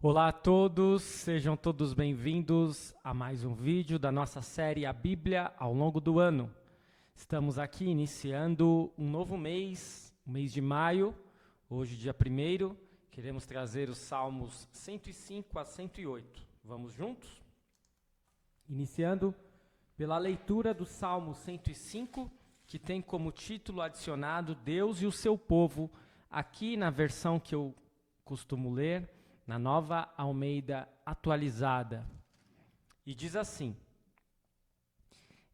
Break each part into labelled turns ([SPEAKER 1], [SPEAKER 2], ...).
[SPEAKER 1] Olá a todos, sejam todos bem-vindos a mais um vídeo da nossa série A Bíblia ao longo do ano. Estamos aqui iniciando um novo mês, o mês de maio, hoje dia 1º, queremos trazer os Salmos 105 a 108. Vamos juntos? Iniciando pela leitura do Salmo 105, que tem como título adicionado Deus e o seu povo, aqui na versão que eu costumo ler, na Nova Almeida Atualizada. E diz assim: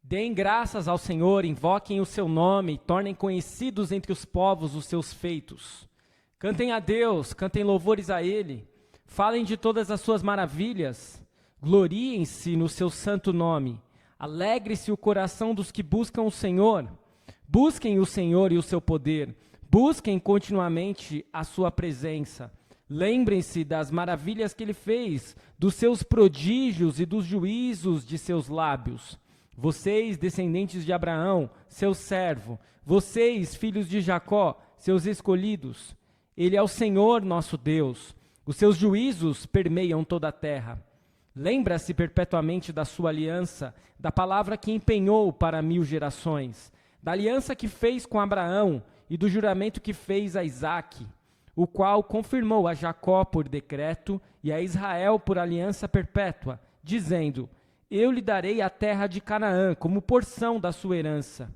[SPEAKER 1] Deem graças ao Senhor, invoquem o seu nome, tornem conhecidos entre os povos os seus feitos. Cantem a Deus, cantem louvores a Ele, falem de todas as suas maravilhas, gloriem-se no seu santo nome, alegre-se o coração dos que buscam o Senhor, busquem o Senhor e o seu poder, busquem continuamente a sua presença. Lembrem-se das maravilhas que ele fez, dos seus prodígios e dos juízos de seus lábios. Vocês, descendentes de Abraão, seu servo, vocês, filhos de Jacó, seus escolhidos. Ele é o Senhor nosso Deus. Os seus juízos permeiam toda a terra. Lembra-se perpetuamente da sua aliança, da palavra que empenhou para 1000 gerações, da aliança que fez com Abraão e do juramento que fez a Isaque, o qual confirmou a Jacó por decreto e a Israel por aliança perpétua, dizendo: Eu lhe darei a terra de Canaã como porção da sua herança.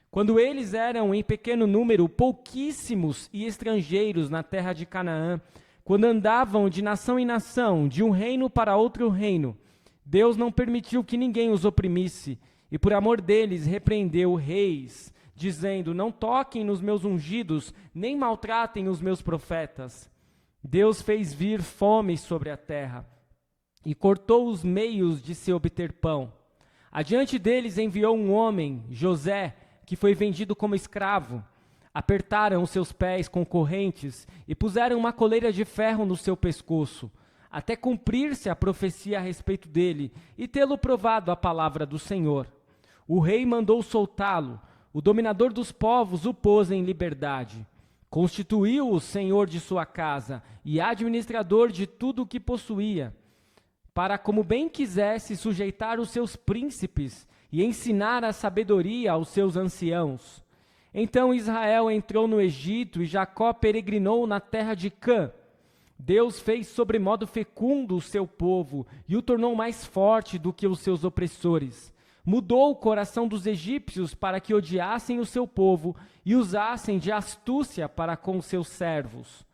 [SPEAKER 1] Quando eles eram em pequeno número, pouquíssimos e estrangeiros na terra de Canaã, quando andavam de nação em nação, de um reino para outro reino, Deus não permitiu que ninguém os oprimisse, e por amor deles repreendeu reis, dizendo: Não toquem nos meus ungidos, nem maltratem os meus profetas. Deus fez vir fome sobre a terra e cortou os meios de se obter pão. Adiante deles enviou um homem, José, que foi vendido como escravo. Apertaram os seus pés com correntes e puseram uma coleira de ferro no seu pescoço, até cumprir-se a profecia a respeito dele e tê-lo provado a palavra do Senhor. O rei mandou soltá-lo. O dominador dos povos o pôs em liberdade. Constituiu-o senhor de sua casa e administrador de tudo o que possuía, para, como bem quisesse, sujeitar os seus príncipes e ensinar a sabedoria aos seus anciãos. Então Israel entrou no Egito e Jacó peregrinou na terra de Cã. Deus fez sobremodo fecundo o seu povo e o tornou mais forte do que os seus opressores. Mudou o coração dos egípcios para que odiassem o seu povo e usassem de astúcia para com seus servos.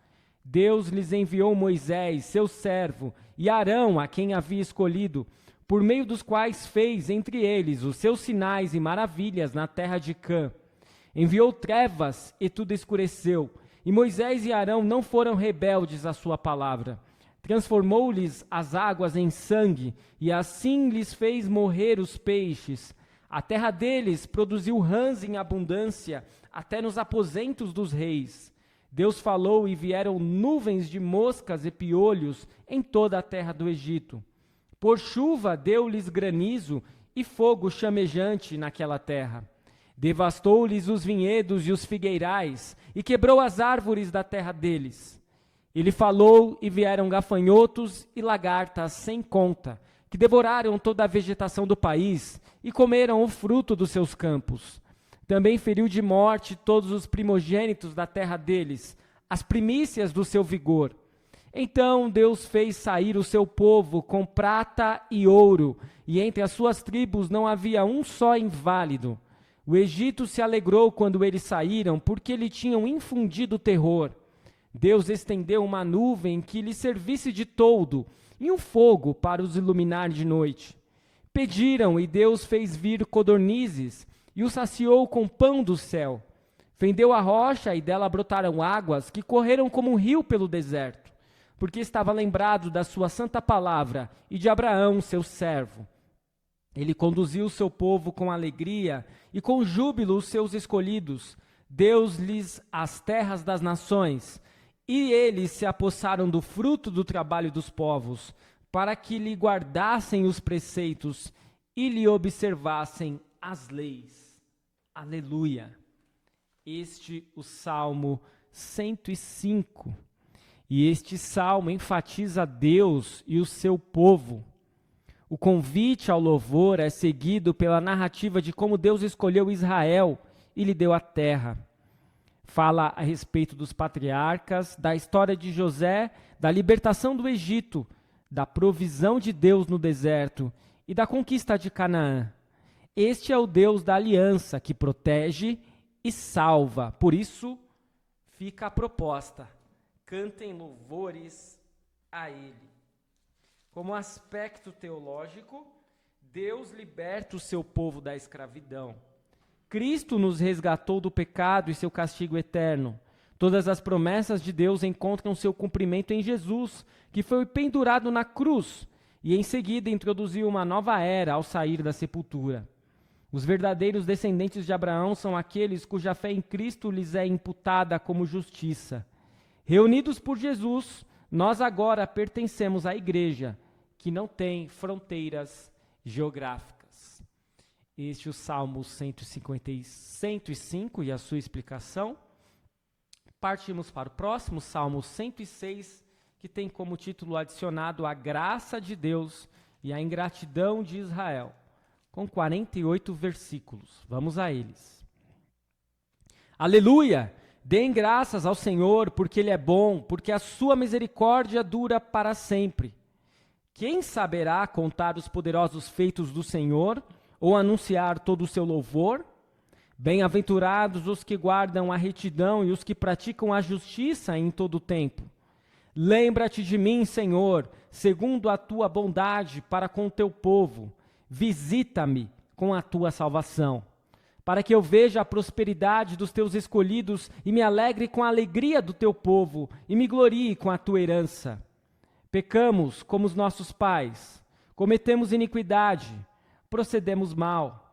[SPEAKER 1] Deus lhes enviou Moisés, seu servo, e Arão, a quem havia escolhido, por meio dos quais fez entre eles os seus sinais e maravilhas na terra de Cã. Enviou trevas e tudo escureceu, e Moisés e Arão não foram rebeldes à sua palavra. Transformou-lhes as águas em sangue, e assim lhes fez morrer os peixes. A terra deles produziu rãs em abundância, até nos aposentos dos reis. Deus falou e vieram nuvens de moscas e piolhos em toda a terra do Egito. Por chuva deu-lhes granizo e fogo chamejante naquela terra. Devastou-lhes os vinhedos e os figueirais, e quebrou as árvores da terra deles. Ele falou e vieram gafanhotos e lagartas sem conta, que devoraram toda a vegetação do país e comeram o fruto dos seus campos. Também feriu de morte todos os primogênitos da terra deles, as primícias do seu vigor. Então Deus fez sair o seu povo com prata e ouro, e entre as suas tribos não havia um só inválido. O Egito se alegrou quando eles saíram, porque lhe tinham infundido terror. Deus estendeu uma nuvem que lhe servisse de toldo e um fogo para os iluminar de noite. Pediram e Deus fez vir codornizes e os saciou com pão do céu. Fendeu a rocha e dela brotaram águas que correram como um rio pelo deserto, porque estava lembrado da sua santa palavra e de Abraão, seu servo. Ele conduziu o seu povo com alegria e com júbilo os seus escolhidos. Deu-lhes as terras das nações, e eles se apossaram do fruto do trabalho dos povos, para que lhe guardassem os preceitos e lhe observassem as leis. Aleluia! Este o Salmo 105. E este salmo enfatiza Deus e o seu povo. O convite ao louvor é seguido pela narrativa de como Deus escolheu Israel e lhe deu a terra. Fala a respeito dos patriarcas, da história de José, da libertação do Egito, da provisão de Deus no deserto e da conquista de Canaã. Este é o Deus da aliança que protege e salva. Por isso, fica a proposta: cantem louvores a Ele. Como aspecto teológico, Deus liberta o seu povo da escravidão. Cristo nos resgatou do pecado e seu castigo eterno. Todas as promessas de Deus encontram seu cumprimento em Jesus, que foi pendurado na cruz e em seguida introduziu uma nova era ao sair da sepultura. Os verdadeiros descendentes de Abraão são aqueles cuja fé em Cristo lhes é imputada como justiça. Reunidos por Jesus, nós agora pertencemos à igreja, que não tem fronteiras geográficas. Este é o Salmo 105 e a sua explicação. Partimos para o próximo, Salmo 106, que tem como título adicionado a graça de Deus e a ingratidão de Israel, com 48 versículos. Vamos a eles. Aleluia! Deem graças ao Senhor, porque Ele é bom, porque a sua misericórdia dura para sempre. Quem saberá contar os poderosos feitos do Senhor, ou anunciar todo o seu louvor? Bem-aventurados os que guardam a retidão e os que praticam a justiça em todo o tempo. Lembra-te de mim, Senhor, segundo a tua bondade para com o teu povo. Visita-me com a tua salvação, para que eu veja a prosperidade dos teus escolhidos e me alegre com a alegria do teu povo e me glorie com a tua herança. Pecamos como os nossos pais, cometemos iniquidade, procedemos mal.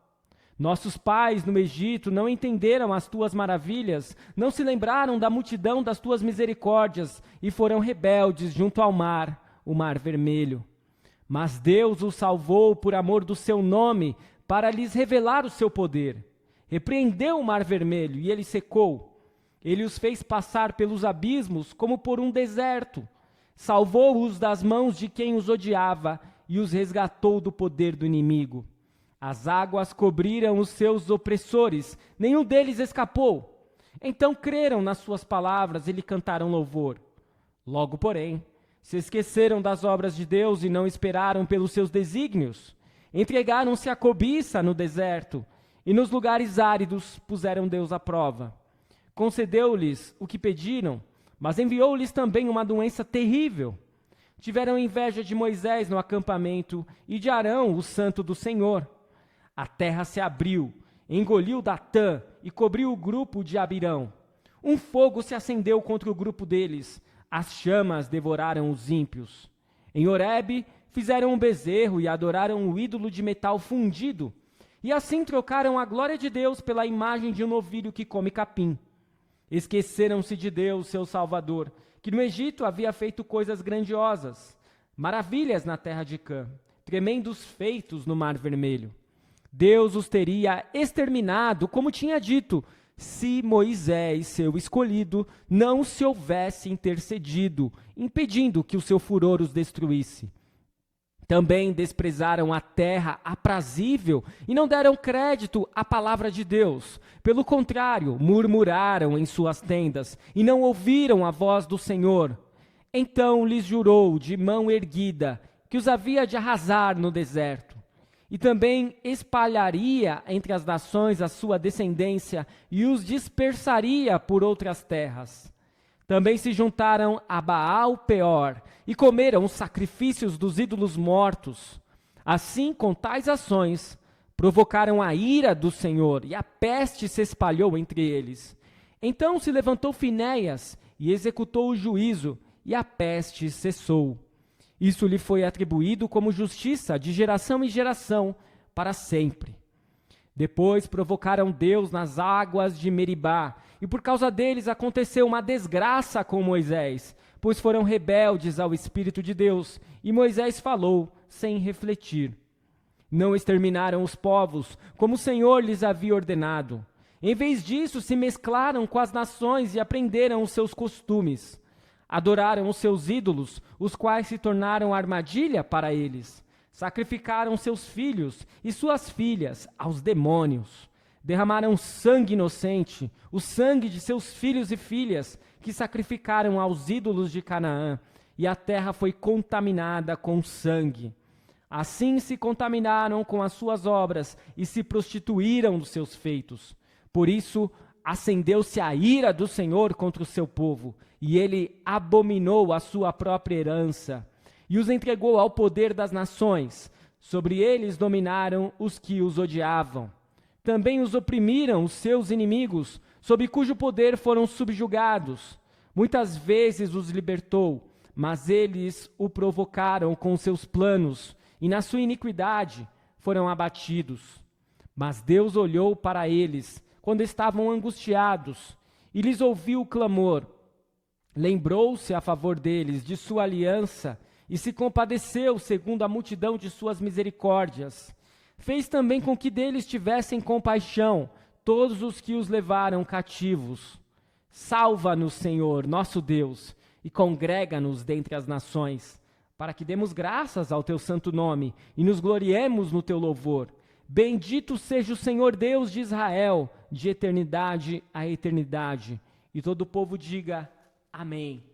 [SPEAKER 1] Nossos pais no Egito não entenderam as tuas maravilhas, não se lembraram da multidão das tuas misericórdias e foram rebeldes junto ao mar, o mar vermelho. Mas Deus os salvou por amor do seu nome, para lhes revelar o seu poder. Repreendeu o mar vermelho e ele secou. Ele os fez passar pelos abismos como por um deserto. Salvou-os das mãos de quem os odiava e os resgatou do poder do inimigo. As águas cobriram os seus opressores, nenhum deles escapou. Então creram nas suas palavras e lhe cantaram louvor. Logo, porém, se esqueceram das obras de Deus e não esperaram pelos seus desígnios. Entregaram-se à cobiça no deserto e nos lugares áridos puseram Deus à prova. Concedeu-lhes o que pediram, mas enviou-lhes também uma doença terrível. Tiveram inveja de Moisés no acampamento e de Arão, o santo do Senhor. A terra se abriu, engoliu Datã e cobriu o grupo de Abirão. Um fogo se acendeu contra o grupo deles, as chamas devoraram os ímpios. Em Horebe fizeram um bezerro e adoraram o ídolo de metal fundido, e assim trocaram a glória de Deus pela imagem de um novilho que come capim. Esqueceram-se de Deus, seu Salvador, que no Egito havia feito coisas grandiosas, maravilhas na terra de Cã, tremendos feitos no Mar Vermelho. Deus os teria exterminado, como tinha dito, se Moisés, seu escolhido, não se houvesse intercedido, impedindo que o seu furor os destruísse. Também desprezaram a terra aprazível e não deram crédito à palavra de Deus. Pelo contrário, murmuraram em suas tendas e não ouviram a voz do Senhor. Então lhes jurou de mão erguida que os havia de arrasar no deserto. E também espalharia entre as nações a sua descendência e os dispersaria por outras terras. Também se juntaram a Baal-Peor e comeram os sacrifícios dos ídolos mortos. Assim, com tais ações, provocaram a ira do Senhor e a peste se espalhou entre eles. Então se levantou Finéias e executou o juízo e a peste cessou. Isso lhe foi atribuído como justiça de geração em geração para sempre. Depois provocaram Deus nas águas de Meribá, e por causa deles aconteceu uma desgraça com Moisés, pois foram rebeldes ao Espírito de Deus, e Moisés falou sem refletir. Não exterminaram os povos, como o Senhor lhes havia ordenado. Em vez disso, se mesclaram com as nações e aprenderam os seus costumes. Adoraram os seus ídolos, os quais se tornaram armadilha para eles. Sacrificaram seus filhos e suas filhas aos demônios. Derramaram sangue inocente, o sangue de seus filhos e filhas, que sacrificaram aos ídolos de Canaã, e a terra foi contaminada com sangue. Assim se contaminaram com as suas obras e se prostituíram dos seus feitos. Por isso, acendeu-se a ira do Senhor contra o seu povo, e ele abominou a sua própria herança, e os entregou ao poder das nações. Sobre eles dominaram os que os odiavam. Também os oprimiram os seus inimigos, sob cujo poder foram subjugados. Muitas vezes os libertou, mas eles o provocaram com seus planos, e na sua iniquidade foram abatidos. Mas Deus olhou para eles quando estavam angustiados, e lhes ouviu o clamor. Lembrou-se a favor deles de sua aliança, e se compadeceu segundo a multidão de suas misericórdias. Fez também com que deles tivessem compaixão todos os que os levaram cativos. Salva-nos, Senhor, nosso Deus, e congrega-nos dentre as nações, para que demos graças ao teu santo nome e nos gloriemos no teu louvor. Bendito seja o Senhor Deus de Israel, de eternidade a eternidade. E todo o povo diga amém.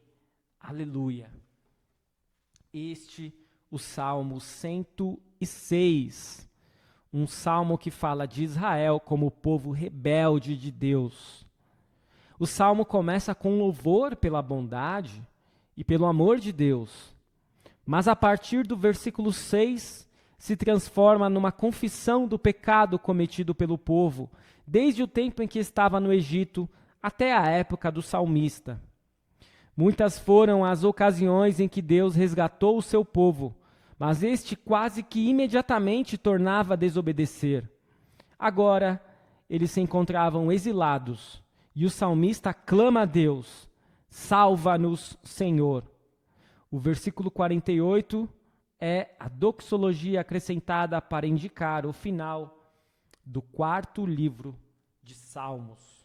[SPEAKER 1] Aleluia. O Salmo 106. Um salmo que fala de Israel como povo rebelde de Deus. O salmo começa com louvor pela bondade e pelo amor de Deus. Mas a partir do versículo 6, se transforma numa confissão do pecado cometido pelo povo, desde o tempo em que estava no Egito até a época do salmista. Muitas foram as ocasiões em que Deus resgatou o seu povo, mas este quase que imediatamente tornava a desobedecer. Agora, eles se encontravam exilados, e o salmista clama a Deus: salva-nos, Senhor. O versículo 48 é a doxologia acrescentada para indicar o final do 4º livro de Salmos.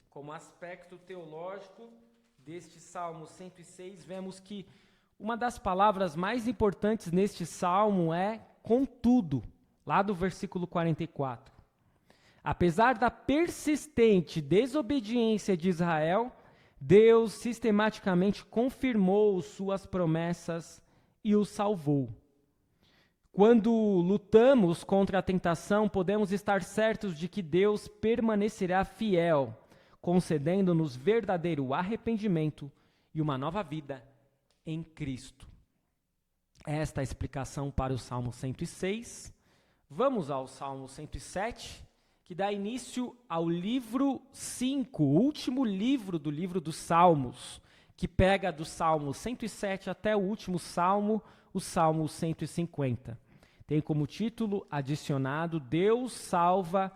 [SPEAKER 1] Como aspecto teológico deste Salmo 106, vemos que uma das palavras mais importantes neste salmo é contudo, lá do versículo 44. Apesar da persistente desobediência de Israel, Deus sistematicamente confirmou suas promessas e o salvou. Quando lutamos contra a tentação, podemos estar certos de que Deus permanecerá fiel, concedendo-nos verdadeiro arrependimento e uma nova vida em Cristo. Esta é a explicação para o Salmo 106. Vamos ao Salmo 107, que dá início ao livro 5, o último livro do livro dos Salmos, que pega do Salmo 107 até o último Salmo, o Salmo 150. Tem como título adicionado Deus salva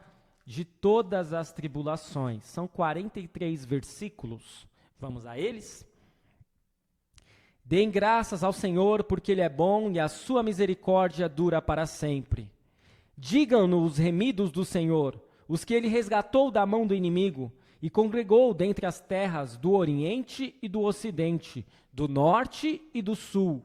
[SPEAKER 1] de todas as tribulações. São 43 versículos. Vamos a eles? Deem graças ao Senhor, porque Ele é bom e a sua misericórdia dura para sempre. Digam-no os remidos do Senhor, os que Ele resgatou da mão do inimigo e congregou dentre as terras do Oriente e do Ocidente, do Norte e do Sul.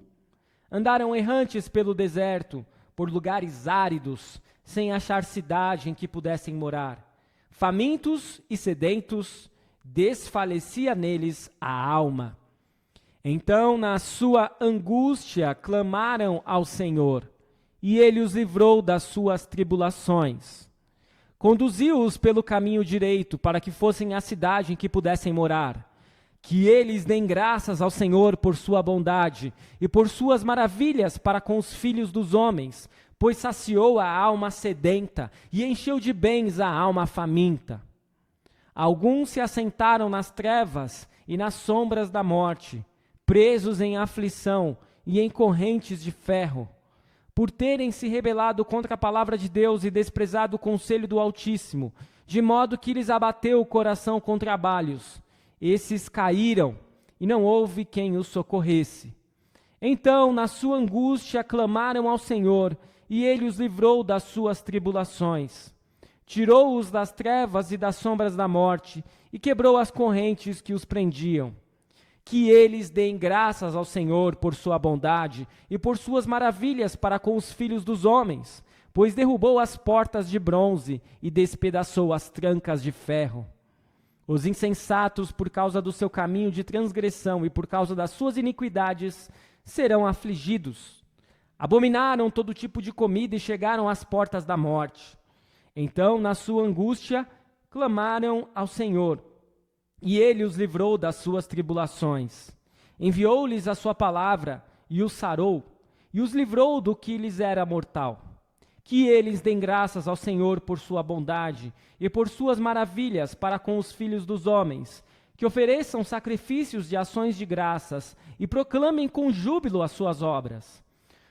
[SPEAKER 1] Andaram errantes pelo deserto, por lugares áridos, sem achar cidade em que pudessem morar. Famintos e sedentos, desfalecia neles a alma. Então, na sua angústia, clamaram ao Senhor, e Ele os livrou das suas tribulações. Conduziu-os pelo caminho direito, para que fossem à cidade em que pudessem morar. Que eles deem graças ao Senhor por sua bondade e por suas maravilhas para com os filhos dos homens, pois saciou a alma sedenta e encheu de bens a alma faminta. Alguns se assentaram nas trevas e nas sombras da morte, presos em aflição e em correntes de ferro, por terem se rebelado contra a palavra de Deus e desprezado o conselho do Altíssimo, de modo que lhes abateu o coração com trabalhos. Esses caíram, e não houve quem os socorresse. Então, na sua angústia, clamaram ao Senhor, e Ele os livrou das suas tribulações. Tirou-os das trevas e das sombras da morte, e quebrou as correntes que os prendiam. que eles deem graças ao Senhor por sua bondade e por suas maravilhas para com os filhos dos homens, pois derrubou as portas de bronze e despedaçou as trancas de ferro. Os insensatos, por causa do seu caminho de transgressão e por causa das suas iniquidades, serão afligidos. Abominaram todo tipo de comida e chegaram às portas da morte. Então, na sua angústia, clamaram ao Senhor, e ele os livrou das suas tribulações. Enviou-lhes a sua palavra, e os sarou, e os livrou do que lhes era mortal. Que eles deem graças ao Senhor por sua bondade e por suas maravilhas para com os filhos dos homens, que ofereçam sacrifícios de ações de graças e proclamem com júbilo as suas obras.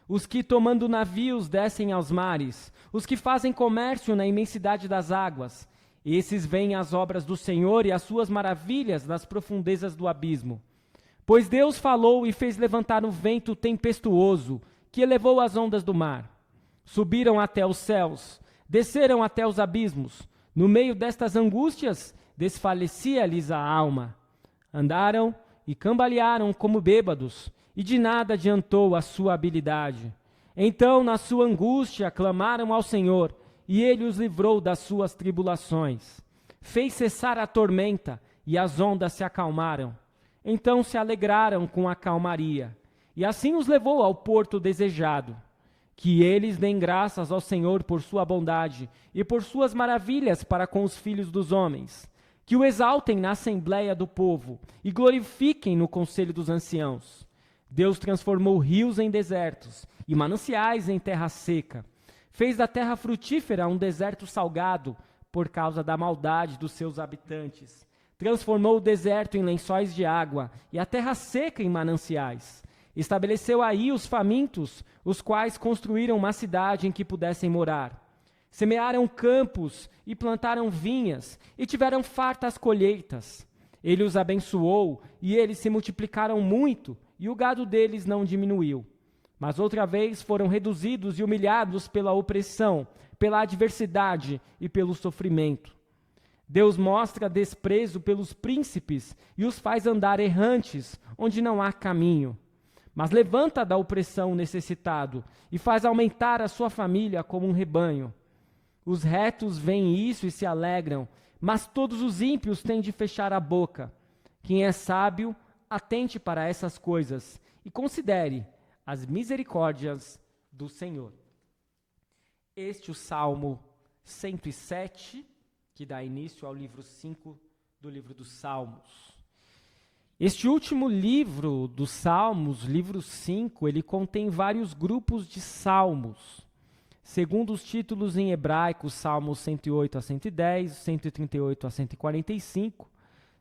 [SPEAKER 1] Os que, tomando navios, descem aos mares, os que fazem comércio na imensidade das águas, esses veem as obras do Senhor e as suas maravilhas nas profundezas do abismo. Pois Deus falou e fez levantar um vento tempestuoso, que elevou as ondas do mar. Subiram até os céus, desceram até os abismos. No meio destas angústias, desfalecia-lhes a alma. Andaram e cambalearam como bêbados, e de nada adiantou a sua habilidade. Então, na sua angústia, clamaram ao Senhor, e ele os livrou das suas tribulações. Fez cessar a tormenta, e as ondas se acalmaram. Então se alegraram com a calmaria, e assim os levou ao porto desejado. Que eles deem graças ao Senhor por sua bondade e por suas maravilhas para com os filhos dos homens. Que o exaltem na assembleia do povo e glorifiquem no conselho dos anciãos. Deus transformou rios em desertos e mananciais em terra seca. Fez da terra frutífera um deserto salgado por causa da maldade dos seus habitantes. Transformou o deserto em lençóis de água e a terra seca em mananciais. Estabeleceu aí os famintos, os quais construíram uma cidade em que pudessem morar. Semearam campos e plantaram vinhas e tiveram fartas colheitas. Ele os abençoou e eles se multiplicaram muito e o gado deles não diminuiu. Mas outra vez foram reduzidos e humilhados pela opressão, pela adversidade e pelo sofrimento. Deus mostra desprezo pelos príncipes e os faz andar errantes, onde não há caminho. Mas levanta da opressão o necessitado e faz aumentar a sua família como um rebanho. Os retos veem isso e se alegram, mas todos os ímpios têm de fechar a boca. Quem é sábio, atente para essas coisas e considere as misericórdias do Senhor. Este é o Salmo 107, que dá início ao livro 5 do livro dos Salmos. Este último livro dos Salmos, livro 5, ele contém vários grupos de salmos. Segundo os títulos em hebraico, Salmos 108 a 110, 138 a 145,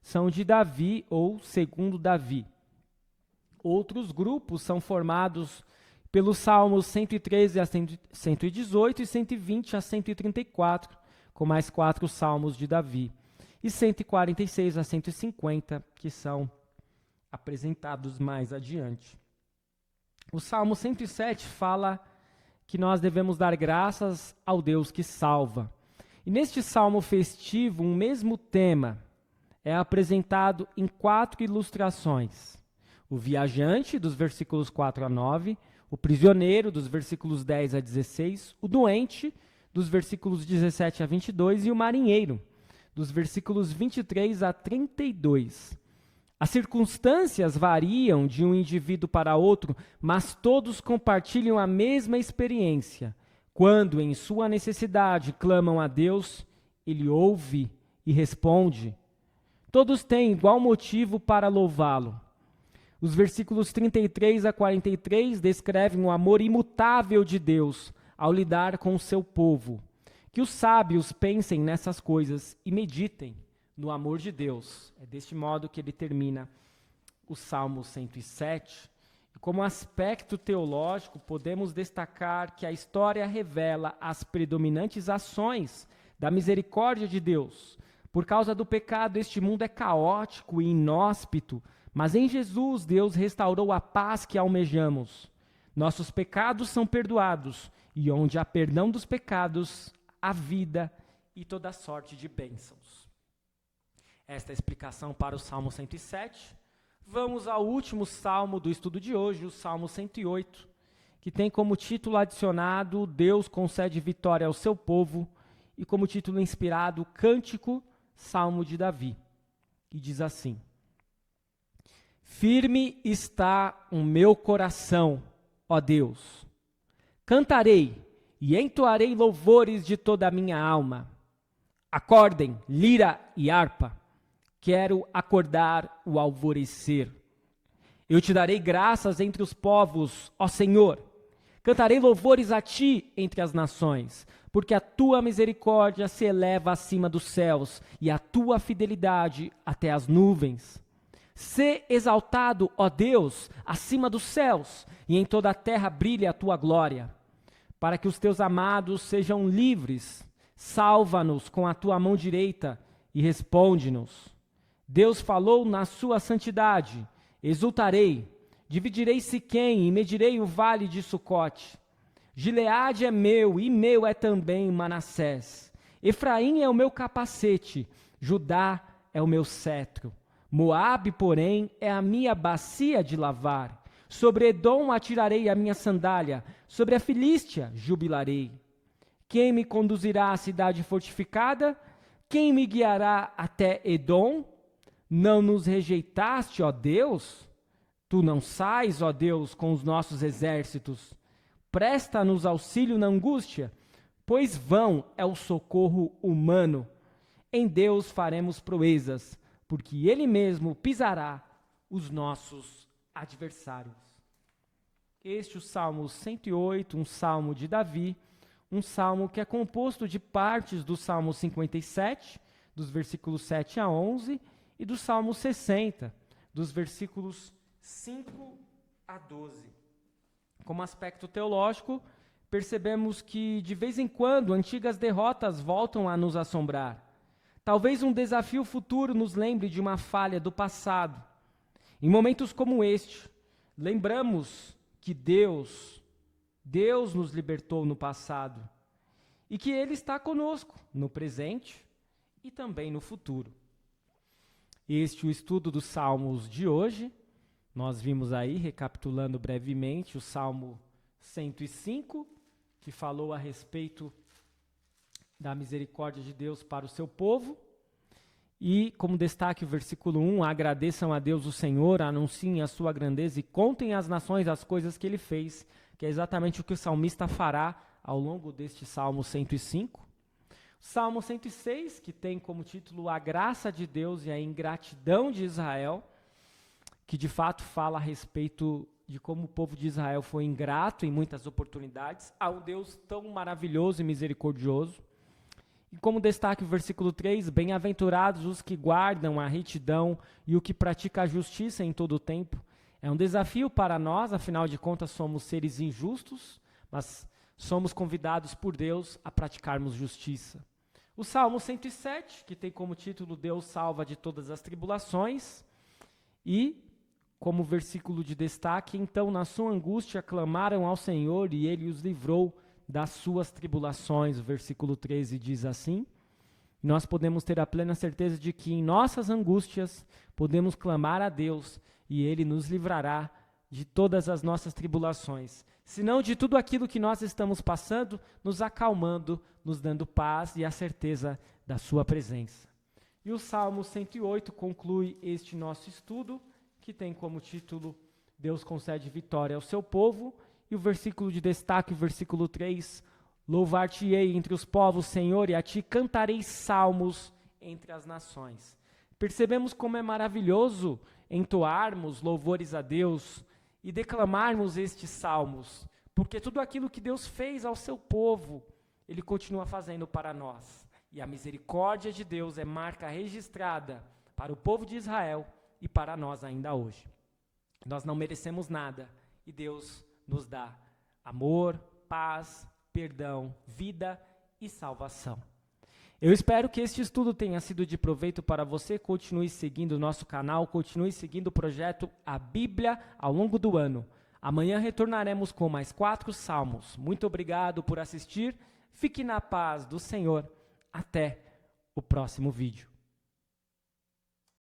[SPEAKER 1] são de Davi ou segundo Davi. Outros grupos são formados pelos Salmos 113 a 118 e 120 a 134, com mais 4 salmos de Davi. E 146 a 150, que são apresentados mais adiante. O Salmo 107 fala que nós devemos dar graças ao Deus que salva. E neste salmo festivo, um mesmo tema é apresentado em 4 ilustrações. O viajante, dos versículos 4 a 9, o prisioneiro, dos versículos 10 a 16, o doente, dos versículos 17 a 22, e o marinheiro, dos versículos 23 a 32. As circunstâncias variam de um indivíduo para outro, mas todos compartilham a mesma experiência. Quando, em sua necessidade, clamam a Deus, Ele ouve e responde. Todos têm igual motivo para louvá-lo. Os versículos 33 a 43 descrevem o amor imutável de Deus ao lidar com o seu povo. Que os sábios pensem nessas coisas e meditem no amor de Deus. É deste modo que ele termina o Salmo 107. E como aspecto teológico, podemos destacar que a história revela as predominantes ações da misericórdia de Deus. Por causa do pecado, este mundo é caótico e inóspito, mas em Jesus, Deus restaurou a paz que almejamos. Nossos pecados são perdoados, e onde há perdão dos pecados, há vida e toda sorte de bênçãos. Esta é a explicação para o Salmo 107. Vamos ao último salmo do estudo de hoje, o Salmo 108, que tem como título adicionado Deus concede vitória ao seu povo e como título inspirado Cântico, Salmo de Davi, que diz assim: Firme está o meu coração, ó Deus. Cantarei e entoarei louvores de toda a minha alma. Acordem, lira e harpa. Quero acordar o alvorecer. Eu te darei graças entre os povos, ó Senhor. Cantarei louvores a ti entre as nações, porque a tua misericórdia se eleva acima dos céus e a tua fidelidade até as nuvens. Sê exaltado, ó Deus, acima dos céus, e em toda a terra brilhe a tua glória. Para que os teus amados sejam livres, salva-nos com a tua mão direita e responde-nos. Deus falou na sua santidade, exultarei, dividirei Siquém e medirei o vale de Sucote. Gileade é meu e meu é também Manassés. Efraim é o meu capacete, Judá é o meu cetro. Moabe, porém, é a minha bacia de lavar. Sobre Edom atirarei a minha sandália, sobre a Filístia jubilarei. Quem me conduzirá à cidade fortificada? Quem me guiará até Edom? Não nos rejeitaste, ó Deus? Tu não sais, ó Deus, com os nossos exércitos. Presta-nos auxílio na angústia, pois vão é o socorro humano. Em Deus faremos proezas, porque Ele mesmo pisará os nossos adversários. Este é o Salmo 108, um salmo de Davi, um salmo que é composto de partes do Salmo 57, dos versículos 7 a 11, e do Salmo 60, dos versículos 5 a 12. Como aspecto teológico, percebemos que, de vez em quando, antigas derrotas voltam a nos assombrar. Talvez um desafio futuro nos lembre de uma falha do passado. Em momentos como este, lembramos que Deus nos libertou no passado e que Ele está conosco no presente e também no futuro. Este é o estudo dos Salmos de hoje. Nós vimos aí, recapitulando brevemente, o Salmo 105, que falou a respeito da misericórdia de Deus para o seu povo. E, como destaque, o versículo 1, agradeçam a Deus o Senhor, anunciem a sua grandeza e contem às nações as coisas que Ele fez, que é exatamente o que o salmista fará ao longo deste Salmo 105. Salmo 106, que tem como título A Graça de Deus e a Ingratidão de Israel, que de fato fala a respeito de como o povo de Israel foi ingrato em muitas oportunidades a um Deus tão maravilhoso e misericordioso. E como destaque o versículo 3, bem-aventurados os que guardam a retidão e o que pratica a justiça em todo o tempo. É um desafio para nós, afinal de contas somos seres injustos, mas somos convidados por Deus a praticarmos justiça. O Salmo 107, que tem como título Deus salva de todas as tribulações, e como versículo de destaque, então na sua angústia clamaram ao Senhor e Ele os livrou das suas tribulações. O versículo 13 diz assim: nós podemos ter a plena certeza de que em nossas angústias podemos clamar a Deus e Ele nos livrará de todas as nossas tribulações, senão de tudo aquilo que nós estamos passando, nos acalmando, nos dando paz e a certeza da sua presença. E o Salmo 108 conclui este nosso estudo, que tem como título Deus concede vitória ao seu povo, e o versículo de destaque, o versículo 3, louvar-te-ei entre os povos, Senhor, e a ti cantarei salmos entre as nações. Percebemos como é maravilhoso entoarmos louvores a Deus e declamarmos estes salmos, porque tudo aquilo que Deus fez ao seu povo, Ele continua fazendo para nós. E a misericórdia de Deus é marca registrada para o povo de Israel e para nós ainda hoje. Nós não merecemos nada e Deus nos dá amor, paz, perdão, vida e salvação. Eu espero que este estudo tenha sido de proveito para você. Continue seguindo o nosso canal, continue seguindo o projeto A Bíblia ao longo do ano. Amanhã retornaremos com mais 4 salmos. Muito obrigado por assistir. Fique na paz do Senhor. Até o próximo vídeo.